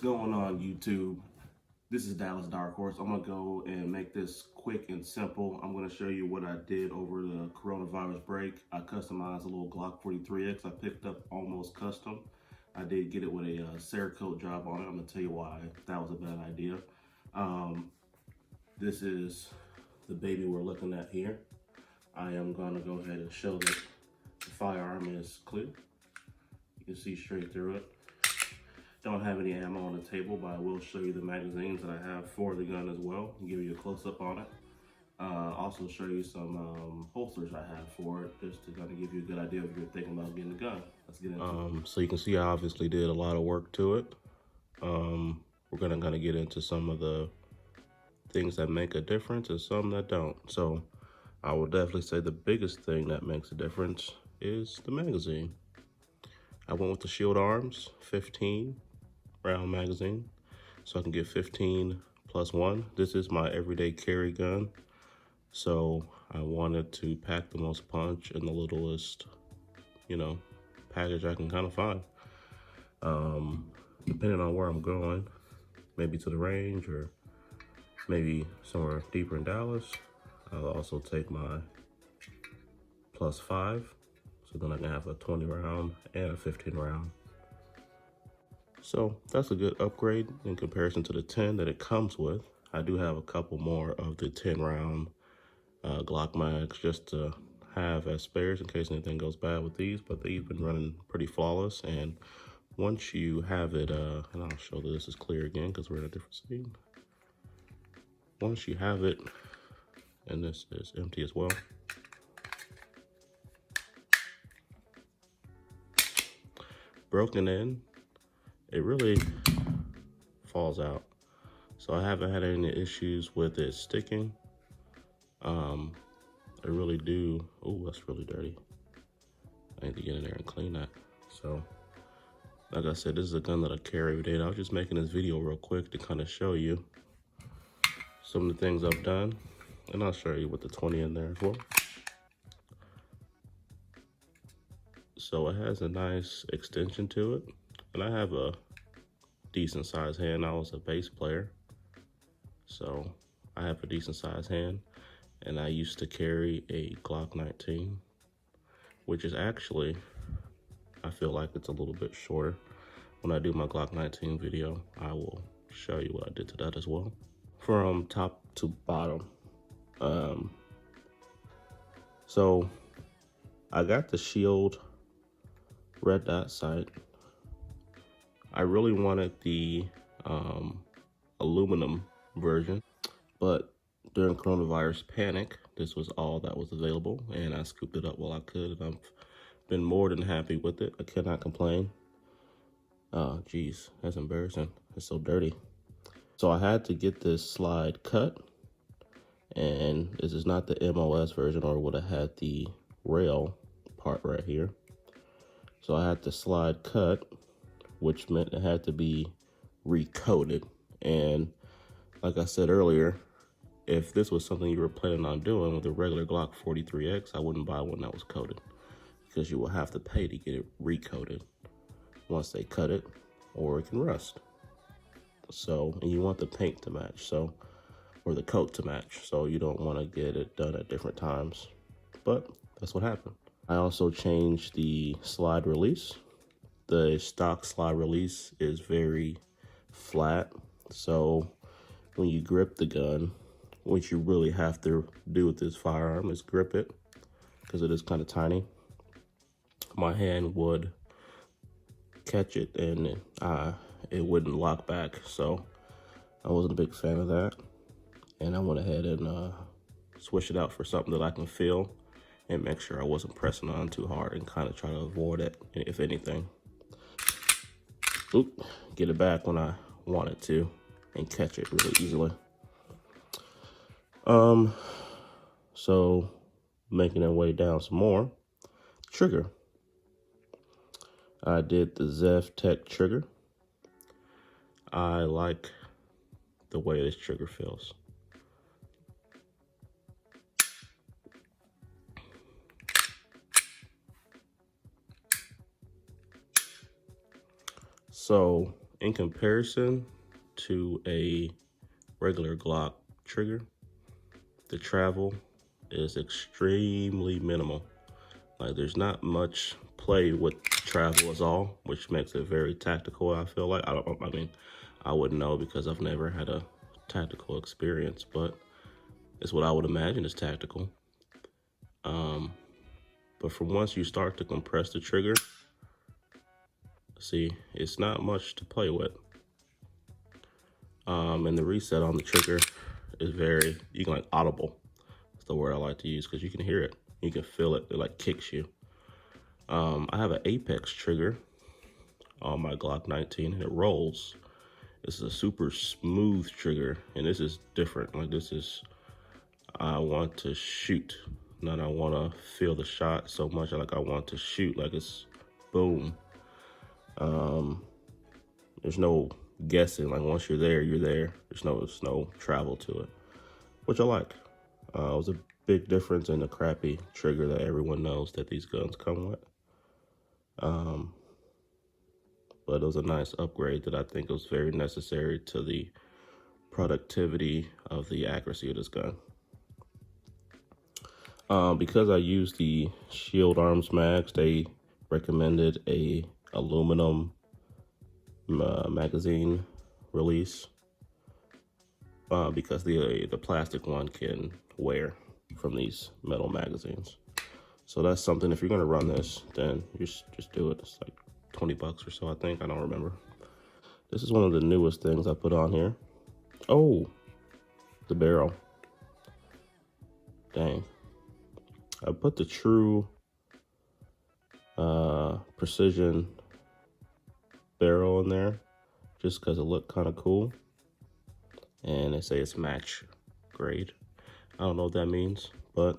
going on, YouTube? This is Dallas Dark Horse. I'm gonna go and make this quick and simple. I'm gonna show you what I did over the coronavirus break. I customized a little Glock 43X I picked up almost custom. I did get it with a Cerakote job on it. I'm gonna tell you why that was a bad idea. This is the baby we're looking at here. I am gonna go ahead and show that the firearm is clear. You can see straight through it. Don't have any ammo on the table, but I will show you the magazines that I have for the gun as well and give you a close-up on it. Also show you some holsters I have for it, just to kind of give you a good idea if you're thinking about getting a gun. Let's get into it. So you can see I obviously did a lot of work to it. We're gonna kind of get into some of the things that make a difference and some that don't. So I will definitely say the biggest thing that makes a difference is the magazine. I went with the Shield Arms 15 round magazine, so I can get 15 plus 1. This is my everyday carry gun, so I wanted to pack the most punch in the littlest, package I can kind of find. Depending on where I'm going, maybe to the range or maybe somewhere deeper in Dallas, I'll also take my plus 5, so then I can have a 20 round and a 15 round. So that's a good upgrade in comparison to the 10 that it comes with. I do have a couple more of the 10 round Glock mags just to have as spares in case anything goes bad with these, but they've been running pretty flawless. And once you have it, and I'll show that this is clear again because we're in a different scene. Once you have it, and this is empty as well, broken in, it really falls out. So I haven't had any issues with it sticking. I really do. Oh, that's really dirty. I need to get in there and clean that. So like I said, this is a gun that I carry every day. And I was just making this video real quick to kind of show you some of the things I've done. And I'll show you with the 20 in there as well. So it has a nice extension to it. And I have a decent sized hand. I was a bass player, so I have a decent sized hand. And I used to carry a Glock 19, which is actually, I feel like it's a little bit shorter. When I do my Glock 19 video, I will show you what I did to that as well. From top to bottom. So I got the Shield red dot sight. I really wanted the aluminum version, but during coronavirus panic, this was all that was available, and I scooped it up while I could, and I've been more than happy with it. I cannot complain. Oh, geez, that's embarrassing. It's so dirty. So I had to get this slide cut, and this is not the MOS version, or would have had the rail part right here. So I had the slide cut, which meant it had to be recoated. And like I said earlier, if this was something you were planning on doing with a regular Glock 43X, I wouldn't buy one that was coated, because you will have to pay to get it recoated once they cut it, or it can rust. So, and you want the paint to match, so, or the coat to match, so you don't want to get it done at different times. But that's what happened. I also changed the slide release. The stock slide release is very flat, so when you grip the gun, what you really have to do with this firearm is grip it, because it is kind of tiny. My hand would catch it and it wouldn't lock back, so I wasn't a big fan of that. And I went ahead and switched it out for something that I can feel and make sure I wasn't pressing on too hard, and kind of try to avoid it, if anything. Oop, get it back when I want it to and catch it really easily. So making our way down some more, trigger. I did the Zeftech Trigger. I like the way this trigger feels. So In comparison to a regular Glock trigger, the travel is extremely minimal. Like there's not much play with travel at all, which makes it very tactical. I feel like I mean, I wouldn't know because I've never had a tactical experience, but it's what I would imagine is tactical. But from once you start to compress the trigger, see, it's not much to play with. And the reset on the trigger is very, you can like audible. That's the word I like to use because you can hear it. You can feel it. It like kicks you. I have an Apex trigger on my Glock 19 and it rolls. This is a super smooth trigger and this is different. Like this is, I want to shoot, not I want to feel the shot so much. Like I want to shoot, like it's boom. There's no guessing. Like once you're there, you're there. There's no travel to it, which I like. It was a big difference in the crappy trigger that everyone knows that these guns come with. But it was a nice upgrade that I think was very necessary to the productivity of the accuracy of this gun. Because I used the Shield Arms mags, they recommended a aluminum magazine release because the plastic one can wear from these metal magazines. So that's something, if you're gonna run this, then you just do it. It's like 20 bucks or so, I think, I don't remember. This is one of the newest things I put on here. Oh, the barrel. Dang. I put the true precision barrel in there just because it looked kind of cool. And they say it's match grade. I don't know what that means, but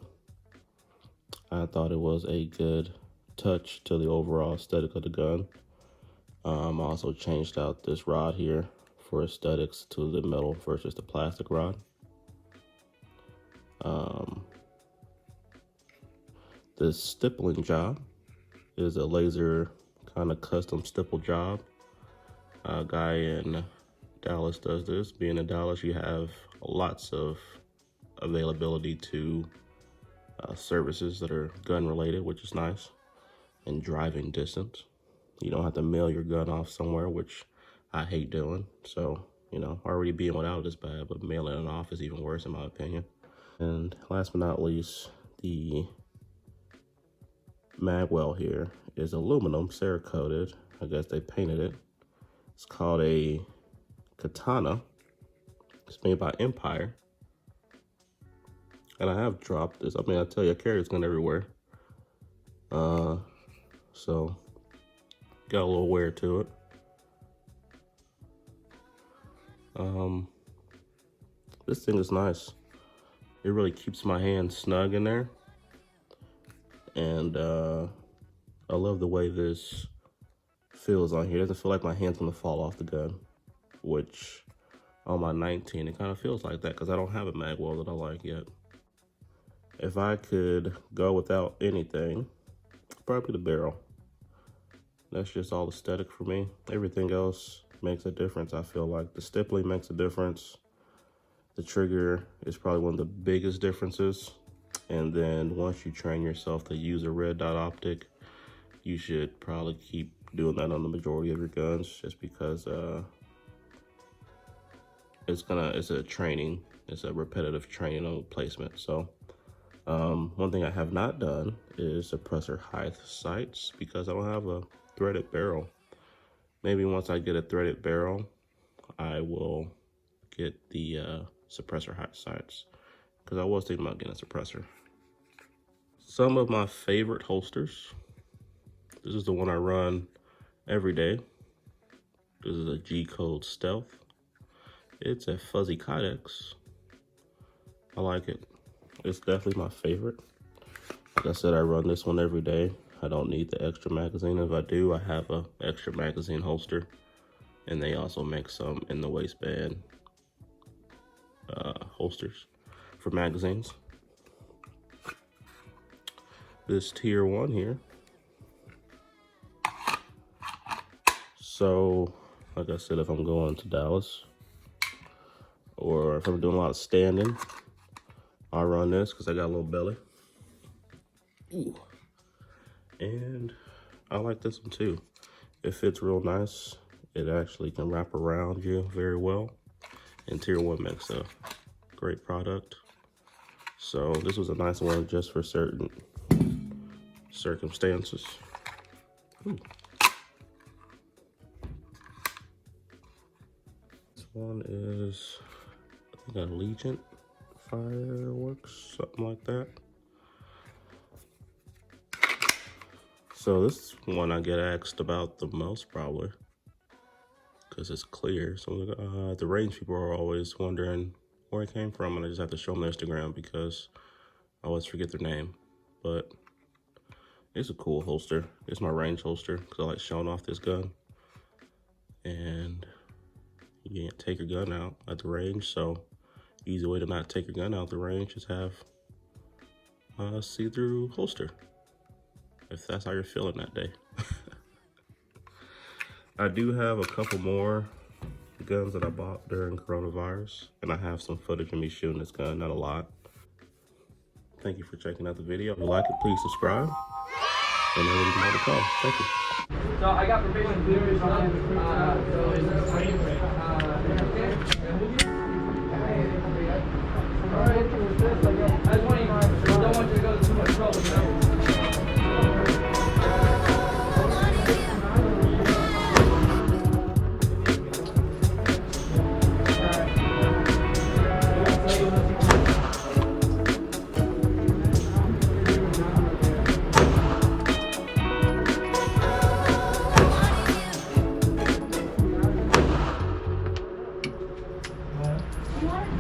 I thought it was a good touch to the overall aesthetic of the gun. I also changed out this rod here for aesthetics to the metal versus the plastic rod. This stippling job is a laser kind of custom stipple job. A guy in Dallas does this. Being in Dallas, you have lots of availability to services that are gun related, which is nice, and driving distance. You don't have to mail your gun off somewhere, which I hate doing. So, you know, already being without is bad, but mailing it off is even worse in my opinion. And last but not least, the Magwell here is aluminum, Cerakoted. I guess they painted it. It's called a katana. It's made by Empire. And I have dropped this. I mean, I tell you, I carry this gun everywhere. So got a little wear to it. This thing is nice. It really keeps my hand snug in there. And I love the way this feels on here. It doesn't feel like my hand's gonna fall off the gun, which on my 19, it kind of feels like that because I don't have a Magwell that I like yet. If I could go without anything, probably the barrel. That's just all aesthetic for me. Everything else makes a difference. I feel like the stippling makes a difference. The trigger is probably one of the biggest differences. And then once you train yourself to use a red dot optic, you should probably keep doing that on the majority of your guns, just because it's a repetitive training on placement. So one thing I have not done is suppressor height sights because I don't have a threaded barrel. Maybe once I get a threaded barrel, I will get the suppressor height sights because I was thinking about getting a suppressor. Some of my favorite holsters. This is the one I run every day. This is a G-Code Stealth. It's a fuzzy Kydex. I like it. It's definitely my favorite. Like I said, I run this one every day. I don't need the extra magazine. If I do, I have a extra magazine holster. And they also make some in the waistband holsters for magazines. This tier 1 here. So Like I said, if I'm going to Dallas or if I'm doing a lot of standing, I'll run this because I got a little belly. Ooh. And I like this one too. It fits real nice. It actually can wrap around you very well. And Tier 1 makes a great product. So this was a nice one just for certain circumstances. Ooh. This one is, I think, Allegiant fireworks, something like that. So this one I get asked about the most probably because it's clear. So the range people are always wondering where it came from, and I just have to show them their Instagram because I always forget their name. But it's a cool holster. It's my range holster because I like showing off this gun. And you can't take your gun out at the range, so easy way to not take your gun out the range is have a see-through holster, if that's how you're feeling that day. I do have a couple more guns that I bought during coronavirus, and I have some footage of me shooting this gun, not a lot. Thank you for checking out the video. If you like it, please subscribe, and there will be more to come. Thank you. So I got provision clearance on I don't want you to go to too much trouble, you know? You want